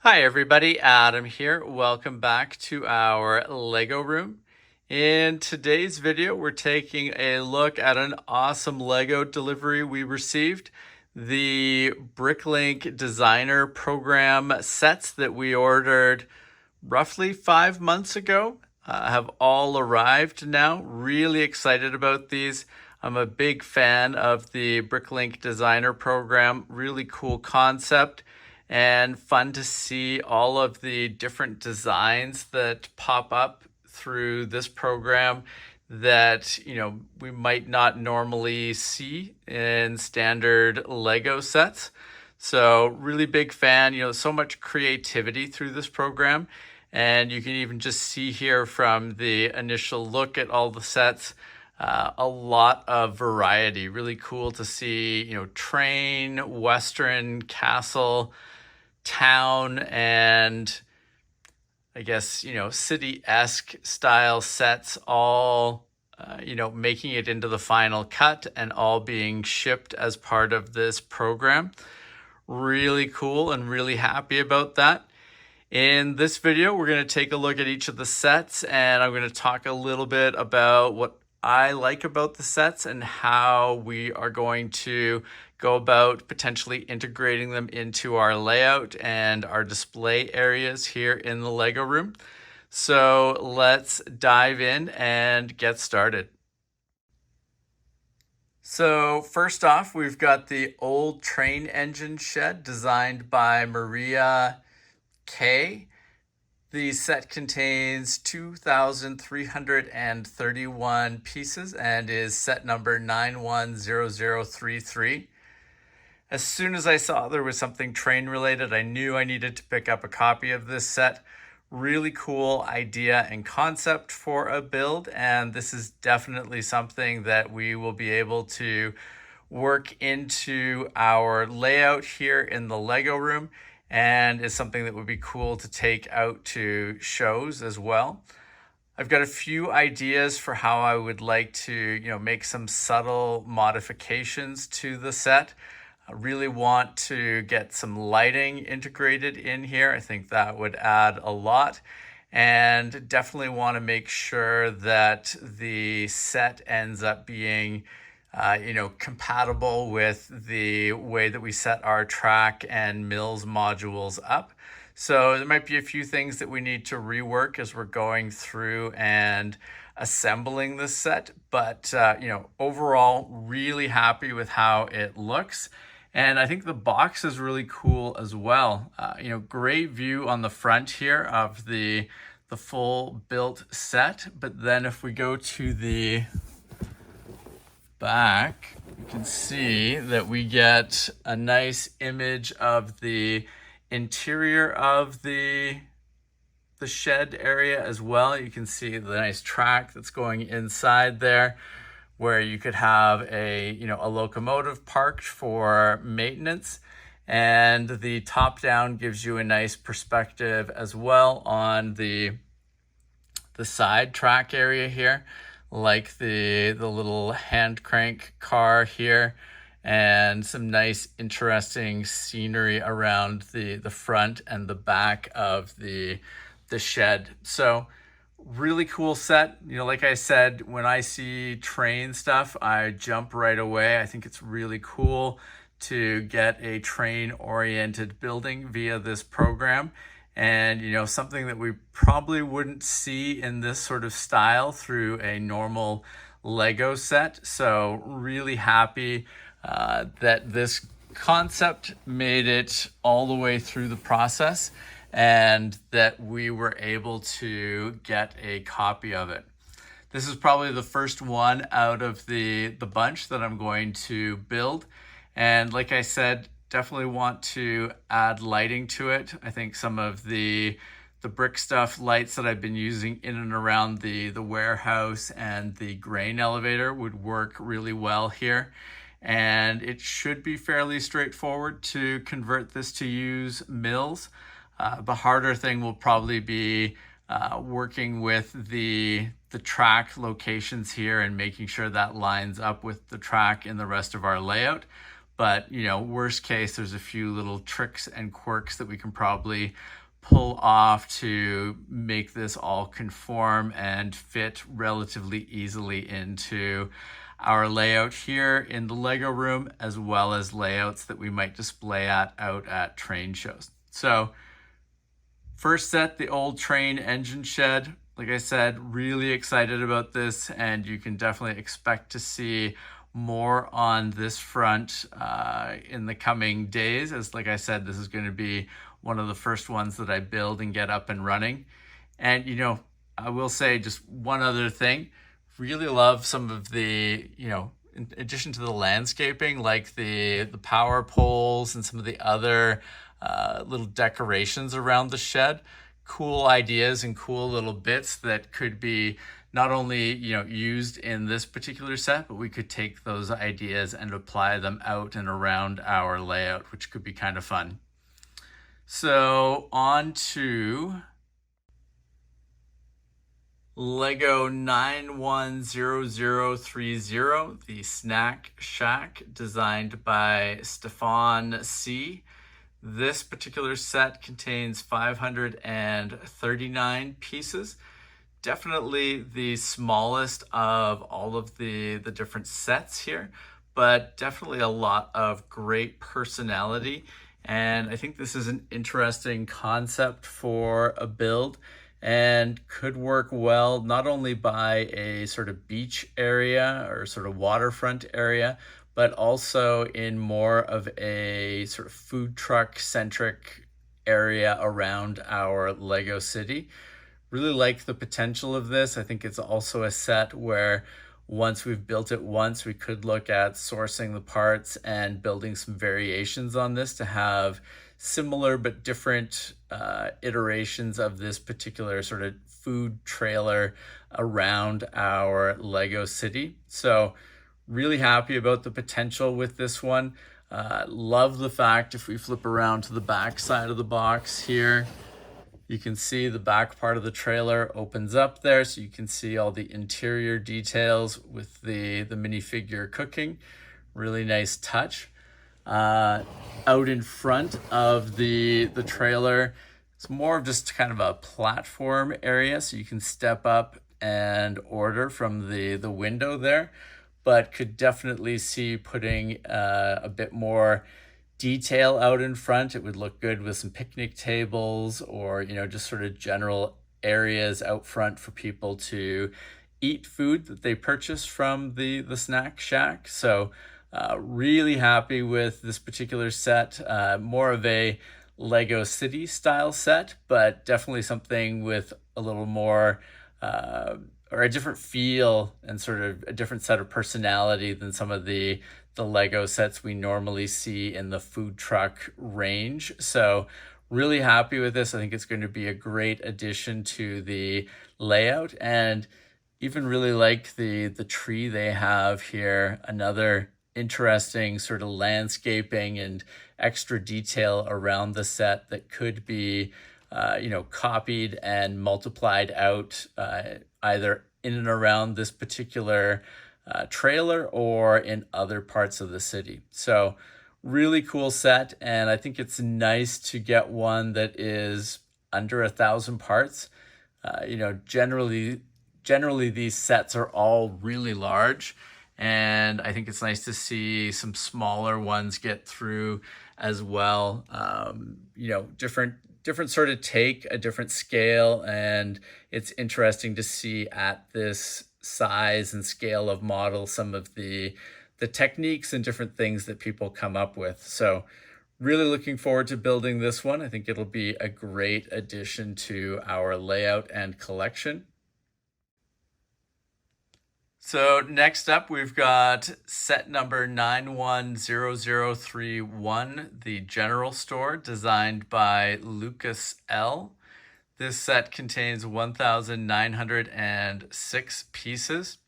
Hi everybody, Adam here. Welcome back to our Lego room. In today's video, we're taking a look at an awesome Lego delivery we received. The Bricklink Designer Program sets that we ordered roughly 5 months ago have all arrived now. Really excited about these. I'm a big fan of the Bricklink Designer Program. Really cool concept and fun to see all of the different designs that pop up through this program that we might not normally see in standard Lego sets. So really big fan, so much creativity through this program. And you can even just see here from the initial look at all the sets, a lot of variety. Really cool to see, train, Western, castle, town, and I guess, city-esque style sets all, making it into the final cut and all being shipped as part of this program. Really cool and really happy about that. In this video, we're going to take a look at each of the sets, and I'm going to talk a little bit about what I like about the sets and how we are going to go about potentially integrating them into our layout and our display areas here in the Lego room. So let's dive in and get started. So first off, we've got the old train engine shed designed by Maria K. The set contains 2,331 pieces and is set number 910033. As soon as I saw there was something train related, I knew I needed to pick up a copy of this set. Really cool idea and concept for a build, and this is definitely something that we will be able to work into our layout here in the Lego room, and is something that would be cool to take out to shows as well. I've got a few ideas for how I would like to, make some subtle modifications to the set. I really want to get some lighting integrated in here. I think that would add a lot, and definitely want to make sure that the set ends up being compatible with the way that we set our track and mills modules up. So there might be a few things that we need to rework as we're going through and assembling this set, but overall really happy with how it looks. And I think the box is really cool as well. Great view on the front here of the full built set. But then if we go to the back, you can see that we get a nice image of the interior of the shed area as well. You can see the nice track that's going inside there, where you could have a locomotive parked for maintenance, and the top down gives you a nice perspective as well on the side track area here, like the little hand crank car here, and some nice interesting scenery around the front and the back of the shed. So really cool set. Like I said, when I see train stuff, I jump right away. I think it's really cool to get a train-oriented building via this program. And, something that we probably wouldn't see in this sort of style through a normal Lego set. So really happy that this concept made it all the way through the process, and that we were able to get a copy of it. This is probably the first one out of the bunch that I'm going to build. And like I said, definitely want to add lighting to it. I think some of the brick stuff lights that I've been using in and around the warehouse and the grain elevator would work really well here. And it should be fairly straightforward to convert this to use mills. The harder thing will probably be working with the track locations here and making sure that lines up with the track in the rest of our layout. But, worst case, there's a few little tricks and quirks that we can probably pull off to make this all conform and fit relatively easily into our layout here in the Lego room, as well as layouts that we might display out at train shows. So first set, the old train engine shed. Like I said, really excited about this, and you can definitely expect to see more on this front in the coming days. As like I said, this is going to be one of the first ones that I build and get up and running. And I will say just one other thing. Really love some of the, in addition to the landscaping, like the power poles and some of the other little decorations around the shed. Cool ideas and cool little bits that could be not only used in this particular set, but we could take those ideas and apply them out and around our layout, which could be kind of fun. So on to Lego 910030, the Snack Shack, designed by Stefan C. This particular set contains 539 pieces. Definitely the smallest of all of the different sets here, but definitely a lot of great personality. And I think this is an interesting concept for a build and could work well not only by a sort of beach area or sort of waterfront area, but also in more of a sort of food truck centric area around our Lego city. Really like the potential of this. I think it's also a set where once we've built it once, we could look at sourcing the parts and building some variations on this to have similar but different iterations of this particular sort of food trailer around our Lego city. So really happy about the potential with this one. Love the fact if we flip around to the back side of the box here, you can see the back part of the trailer opens up there, so you can see all the interior details with the minifigure cooking. Really nice touch. Out in front of the trailer, it's more of just kind of a platform area, so you can step up and order from the window there, but could definitely see putting a bit more detail out in front. It would look good with some picnic tables or just sort of general areas out front for people to eat food that they purchase from the Snack Shack. So really happy with this particular set. More of a Lego City style set, but definitely something with a little more or a different feel and sort of a different set of personality than some of the Lego sets we normally see in the food truck range. So really happy with this. I think it's going to be a great addition to the layout, and even really like the tree they have here. Another interesting sort of landscaping and extra detail around the set that could be copied and multiplied out either in and around this particular trailer or in other parts of the city. So really cool set, and I think it's nice to get one that is under 1,000 parts. Generally these sets are all really large, and I think it's nice to see some smaller ones get through as well. Different sort of take, a different scale, and it's interesting to see at this size and scale of model some of the techniques and different things that people come up with. So really looking forward to building this one. I think it'll be a great addition to our layout and collection. So next up, we've got set number 910031, the General Store, designed by Lucas L. This set contains 1,906 pieces.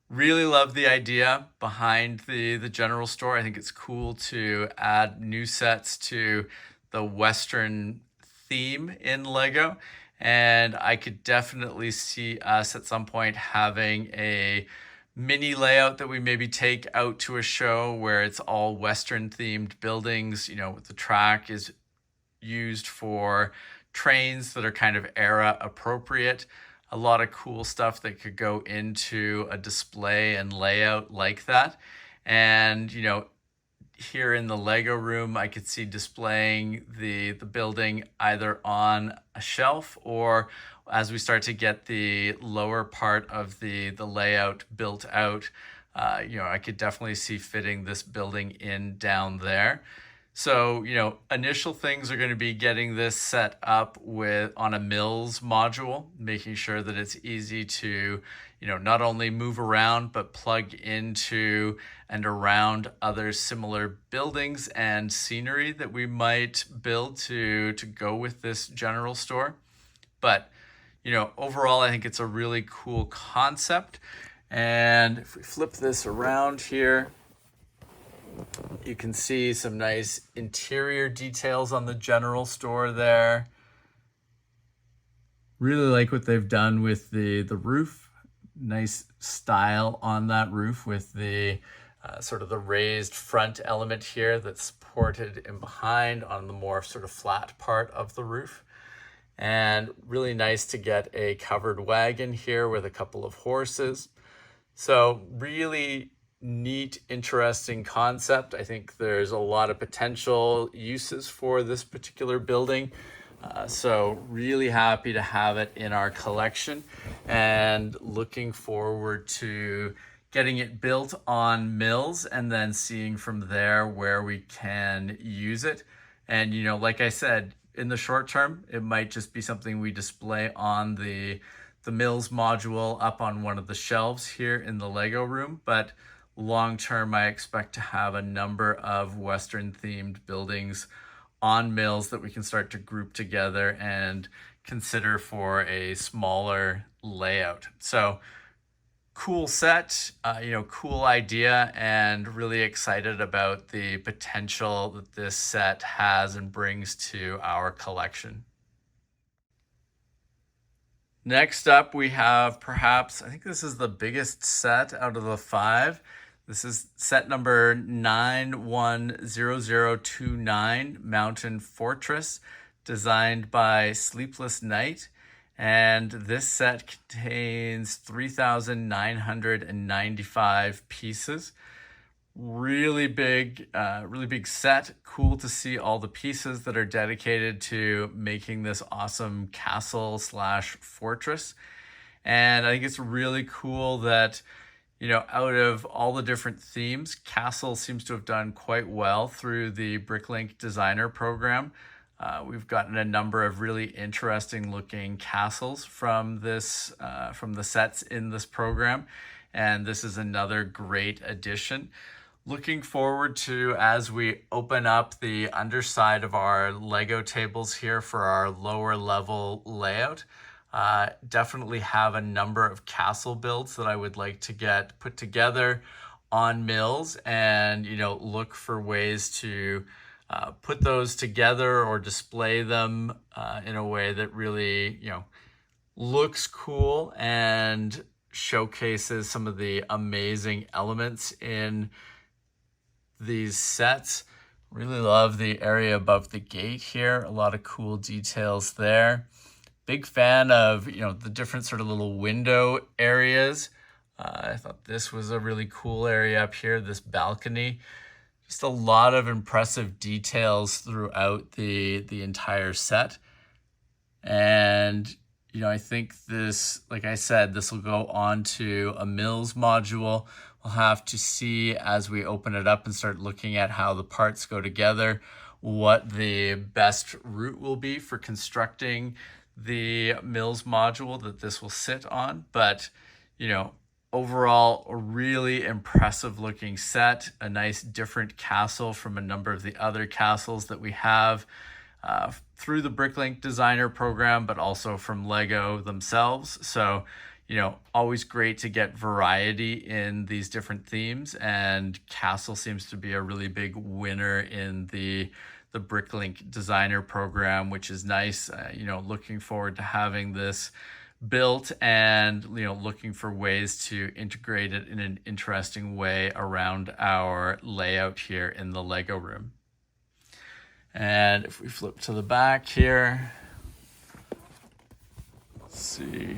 Really love the idea behind the General Store. I think it's cool to add new sets to the Western theme in Lego. And I could definitely see us at some point having a mini layout that we maybe take out to a show where it's all Western themed buildings. The track is used for trains that are kind of era appropriate. A lot of cool stuff that could go into a display and layout like that. And, here in the Lego room, I could see displaying the building either on a shelf, or as we start to get the lower part of the layout built out, I could definitely see fitting this building in down there. So, initial things are going to be getting this set up on a Mills module, making sure that it's easy to, not only move around, but plug into and around other similar buildings and scenery that we might build to go with this general store. But, overall, I think it's a really cool concept. And if we flip this around here, you can see some nice interior details on the general store there. Really like what they've done with the roof. Nice style on that roof with the sort of the raised front element here that's supported in behind on the more sort of flat part of the roof. And really nice to get a covered wagon here with a couple of horses. So really neat, interesting concept. I think there's a lot of potential uses for this particular building. So really happy to have it in our collection and looking forward to getting it built on Mills and then seeing from there where we can use it. And, like I said, in the short term, it might just be something we display on the Mills module up on one of the shelves here in the Lego room. But long term, I expect to have a number of Western themed buildings on Mills that we can start to group together and consider for a smaller layout. So cool set, cool idea, and really excited about the potential that this set has and brings to our collection. Next up, we have perhaps, I think this is the biggest set out of the 5. This is set number 910029, Mountain Fortress, designed by Sleepless Night. And this set contains 3,995 pieces. Really big set. Cool to see all the pieces that are dedicated to making this awesome castle / fortress. And I think it's really cool that, out of all the different themes, castle seems to have done quite well through the Bricklink Designer Program. We've gotten a number of really interesting looking castles from the sets in this program. And this is another great addition. Looking forward to, as we open up the underside of our Lego tables here for our lower level layout, definitely have a number of castle builds that I would like to get put together on Mills and, look for ways to put those together or display them in a way that really, looks cool and showcases some of the amazing elements in these sets. Really love the area above the gate here. A lot of cool details there. Big fan of, the different sort of little window areas. I thought this was a really cool area up here, this balcony. Just a lot of impressive details throughout the entire set. And, I think this, like I said, this will go on to a Mills module. We'll have to see as we open it up and start looking at how the parts go together, what the best route will be for constructing the Mills module that this will sit on. But, overall, a really impressive looking set, a nice different castle from a number of the other castles that we have through the Bricklink Designer Program, but also from Lego themselves. So, always great to get variety in these different themes, and castle seems to be a really big winner in the Bricklink Designer Program, which is nice. Looking forward to having this built, and looking for ways to integrate it in an interesting way around our layout here in the Lego room. And if we flip to the back here, let's see.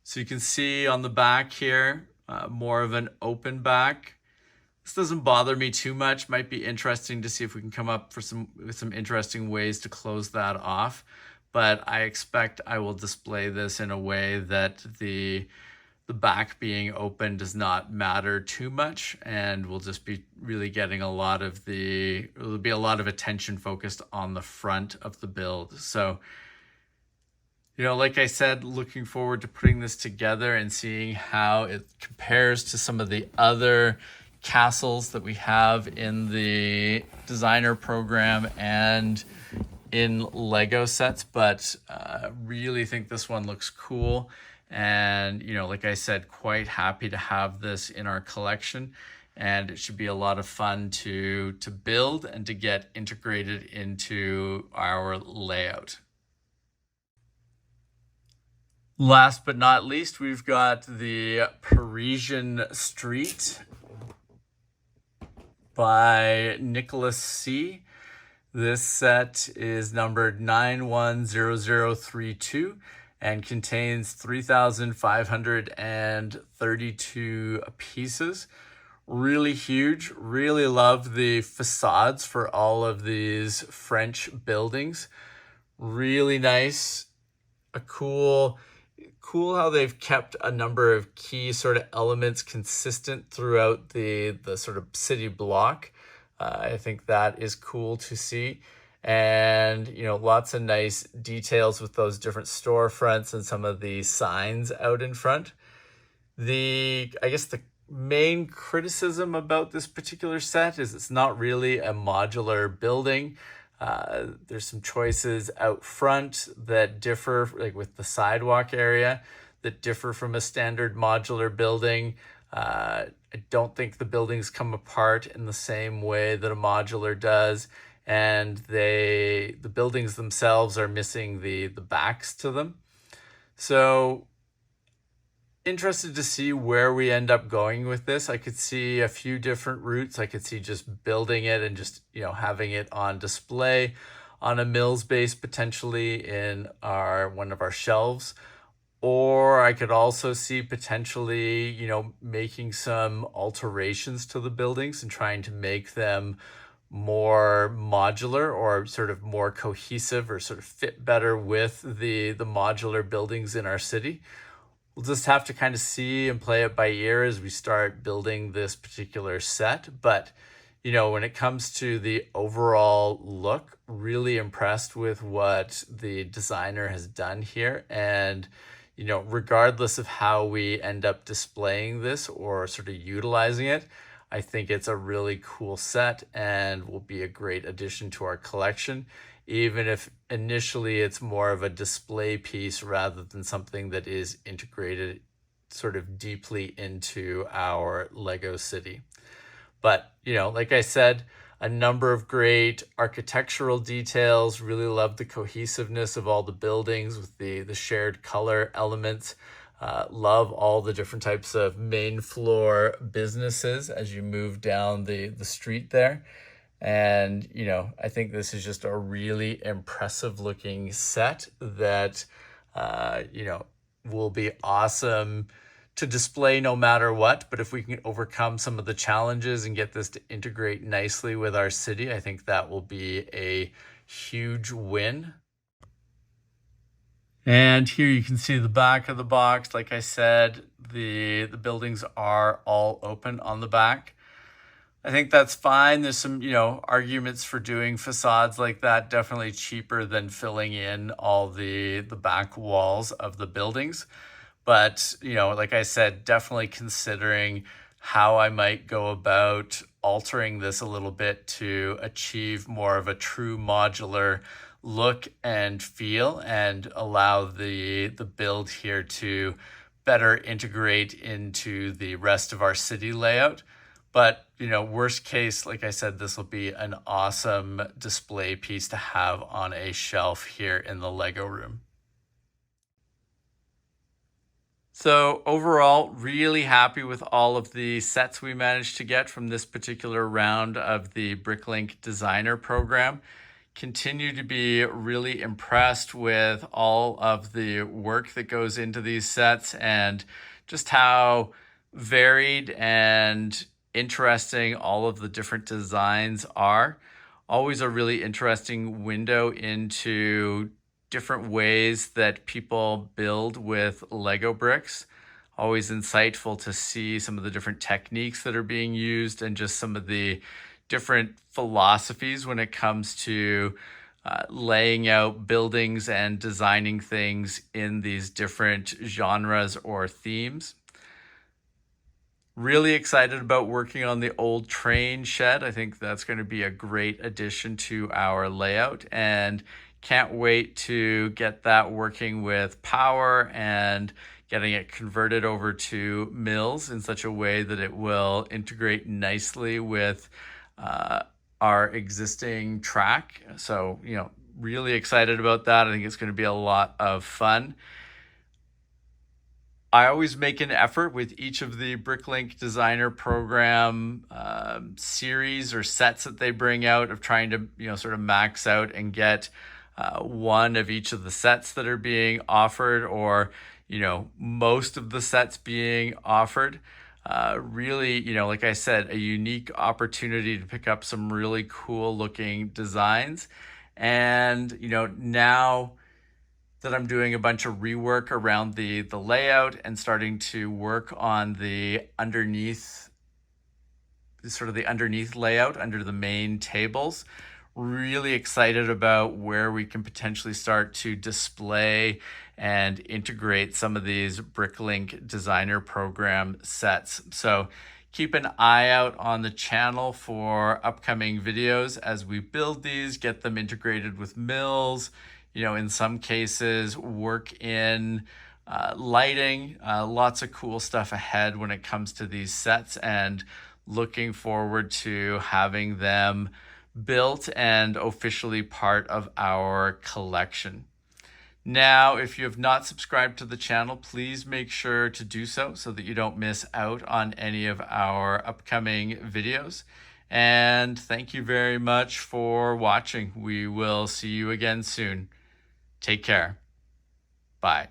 So you can see on the back here, more of an open back. This doesn't bother me too much. Might be interesting to see if we can come up with some interesting ways to close that off. But I expect I will display this in a way that the back being open does not matter too much, and we'll just be really getting there'll be a lot of attention focused on the front of the build. So, like I said, looking forward to putting this together and seeing how it compares to some of the other castles that we have in the designer program and in Lego sets. But really think this one looks cool. And, like I said, quite happy to have this in our collection. And it should be a lot of fun to build and to get integrated into our layout. Last but not least, we've got the Parisian Street by Nicholas C. This set is numbered 910032 and contains 3,532 pieces. Really huge. Really love the facades for all of these French buildings. Really nice. Cool how they've kept a number of key sort of elements consistent throughout the sort of city block. I think that is cool to see. And, lots of nice details with those different storefronts and some of the signs out in front. I guess the main criticism about this particular set is it's not really a modular building. There's some choices out front that differ, like with the sidewalk area, that differ from a standard modular building. I don't think the buildings come apart in the same way that a modular does. And the buildings themselves are missing the backs to them. So interested to see where we end up going with this. I could see a few different routes. I could see just building it and just, having it on display on a Mills base, potentially in one of our shelves. Or I could also see potentially, making some alterations to the buildings and trying to make them more modular or sort of more cohesive or sort of fit better with the modular buildings in our city. We'll just have to kind of see and play it by ear as we start building this particular set. But, when it comes to the overall look, really impressed with what the designer has done here. And, regardless of how we end up displaying this or sort of utilizing it, I think it's a really cool set and will be a great addition to our collection, even if initially it's more of a display piece rather than something that is integrated sort of deeply into our Lego city. But, like I said, a number of great architectural details. Really love the cohesiveness of all the buildings with the shared color elements. Love all the different types of main floor businesses as you move down the street there. And, I think this is just a really impressive looking set that, will be awesome to display no matter what. But if we can overcome some of the challenges and get this to integrate nicely with our city, I think that will be a huge win. And here you can see the back of the box. Like I said, the buildings are all open on the back. I think that's fine. There's some, arguments for doing facades like that. Definitely cheaper than filling in all the back walls of the buildings. But, like I said, definitely considering how I might go about altering this a little bit to achieve more of a true modular look and feel and allow the build here to better integrate into the rest of our city layout. But, worst case, like I said, this will be an awesome display piece to have on a shelf here in the Lego room. So overall, really happy with all of the sets we managed to get from this particular round of the Bricklink Designer Program. Continue to be really impressed with all of the work that goes into these sets and just how varied and interesting all of the different designs are. Always a really interesting window into different ways that people build with Lego bricks. Always insightful to see some of the different techniques that are being used and just some of the different philosophies when it comes to laying out buildings and designing things in these different genres or themes. Really excited about working on the old train shed. I think that's going to be a great addition to our layout, and can't wait to get that working with power and getting it converted over to mills in such a way that it will integrate nicely with our existing track. So, really excited about that. I think it's going to be a lot of fun. I always make an effort with each of the Bricklink Designer Program series or sets that they bring out of trying to, sort of max out and get one of each of the sets that are being offered, or, most of the sets being offered. Really, like I said, a unique opportunity to pick up some really cool looking designs. And, now that I'm doing a bunch of rework around the layout and starting to work on the underneath layout under the main tables. Really excited about where we can potentially start to display and integrate some of these Bricklink Designer Program sets. So keep an eye out on the channel for upcoming videos as we build these, get them integrated with mills, in some cases work in lighting. Lots of cool stuff ahead when it comes to these sets, and looking forward to having them built and officially part of our collection. Now, if you have not subscribed to the channel, please make sure to do so that you don't miss out on any of our upcoming videos. And thank you very much for watching. We will see you again soon. Take care. Bye.